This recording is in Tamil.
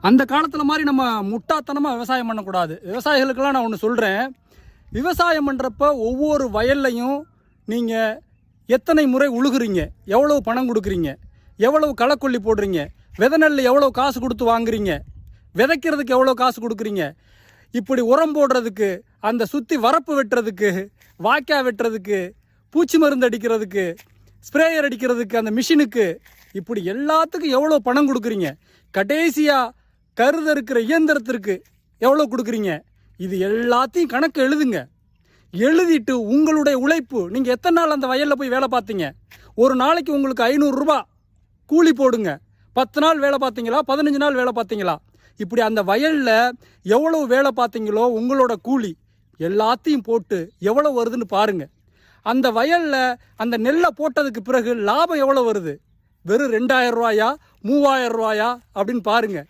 அந்த காலத்தில் மாதிரி நம்ம முட்டாத்தனமாக விவசாயம் பண்ணக்கூடாது. விவசாயிகளுக்கெல்லாம் நான் ஒன்று சொல்கிறேன், விவசாயம் பண்ணுறப்ப ஒவ்வொரு வயல்லையும் நீங்கள் எத்தனை முறை உழுகுறீங்க, எவ்வளவு பணம் கொடுக்குறீங்க, எவ்வளவு களைக்கொல்லி போடுறீங்க, விதை நெல் எவ்வளோ காசு கொடுத்து வாங்குறீங்க, விதைக்கிறதுக்கு எவ்வளோ காசு கொடுக்குறீங்க, இப்படி உரம் போடுறதுக்கு, அந்த சுற்றி வரப்பு வெட்டுறதுக்கு, வாய்க்கால் வெட்டுறதுக்கு, பூச்சி மருந்து அடிக்கிறதுக்கு, ஸ்ப்ரேயர் அடிக்கிறதுக்கு, அந்த மிஷினுக்கு, இப்படி எல்லாத்துக்கும் எவ்வளோ பணம் கொடுக்குறீங்க, கடைசியாக கருதறுக்கிற இயந்திரத்திற்கு எவ்வளோ கொடுக்குறீங்க, இது எல்லாத்தையும் கணக்கு எழுதுங்க. எழுதிட்டு உங்களுடைய உழைப்பு, நீங்கள் எத்தனை நாள் அந்த வயலில் போய் வேலை பார்த்தீங்க, ஒரு நாளைக்கு உங்களுக்கு 500 ரூபா கூலி போடுங்க. 10 நாள் வேலை பார்த்தீங்களா, 15 நாள் வேலை பார்த்தீங்களா, இப்படி அந்த வயலில் எவ்வளவு வேலை பார்த்தீங்களோ உங்களோட கூலி எல்லாத்தையும் போட்டு எவ்வளோ வருதுன்னு பாருங்கள். அந்த வயலில் அந்த நெல்லை போட்டதுக்கு பிறகு லாபம் எவ்வளோ வருது, வெறும் 2000 ரூபாயா 3000 ரூபாயா அப்படின்னு பாருங்கள்.